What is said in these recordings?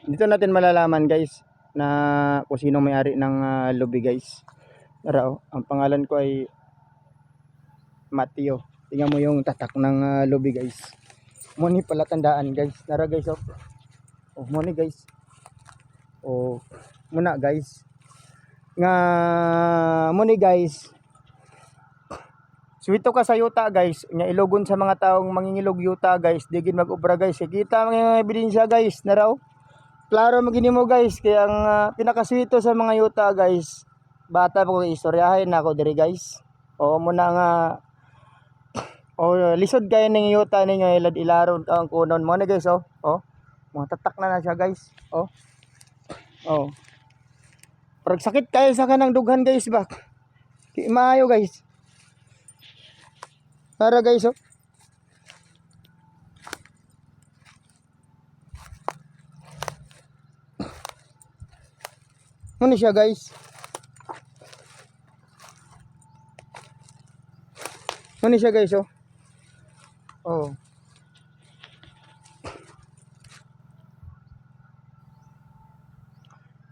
Dito natin malalaman guys na kung sino may-ari ng lobby guys. Tara oh, ang pangalan ko ay Mateo. Tingnan mo yung tatak ng lobby guys. Muni pala tandaan guys. Tara guys oh. Oh muni guys. Oh muna guys. Nga muni guys. Suwito ka sa yuta guys. Nya ilogon sa mga taong mangingilog yuta guys. Digin mag-obra guys. Kita mga ebidensya guys. Nara oh. Klaro magini mo guys. Kaya ang pinakaswito sa mga yuta guys. Bata pa ko istoryahin na ako diri guys. O muna nga lisod kayo ng yuta ninyo ilad ilaron ang kunon mo na guys oh. Oh. Mga tatak na siya guys. Oh. Oh. Parang sakit kayo sa kanang dughan guys ba. Di maayo guys. Tara guys oh. Ano siya guys? Ano siya guys oh? Oh.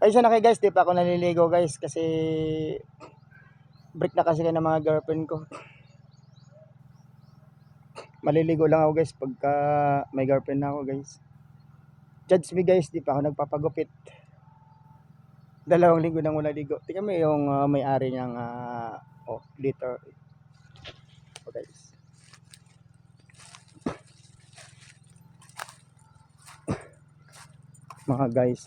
Ay sana kay guys, di pa ako naliligo guys kasi break na kasi ng mga girlfriend ko. Maliligo lang ako guys pagka may girlfriend na ako guys. Judge me guys, di pa ako nagpapagupit. 2 linggo nang wala ligo. Tingnan mo yung may-ari niyang dito. Oh guys. Mga guys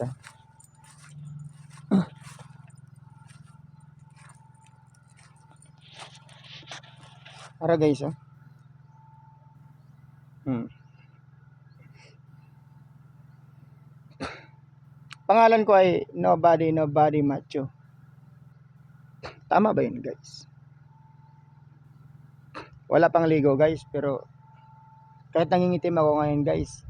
Para guys oh. Pangalan ko ay Nobody Macho. Tama ba yun guys? Wala pang ligo guys pero kahit nangingitim ako ngayon guys.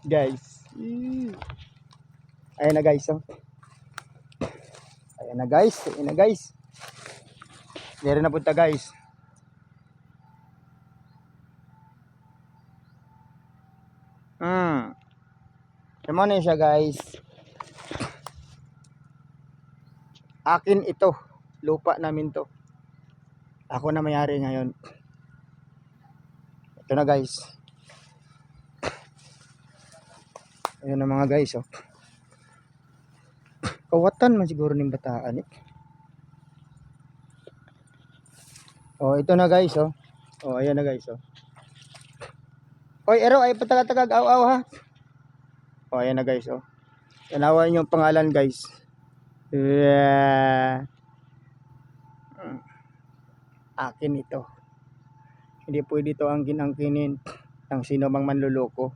Guys. Ayan na guys oh. Ayan na guys. Ayan na guys. Meron na punta guys. Naman na siya guys. Akin ito. Lupa namin to. Ako na may-ari ngayon. Ito na guys. Ayan na mga guys oh. Kawatan man siguro ng bataan eh. Oh ito na guys oh. Oh ayan na guys oh. Oy ero ay patagag aw ha. Oh ayan na guys oh. Tanawan yung pangalan guys. Akin ito. Hindi pwede ito ang ginangkinin ng sino mang manluloko.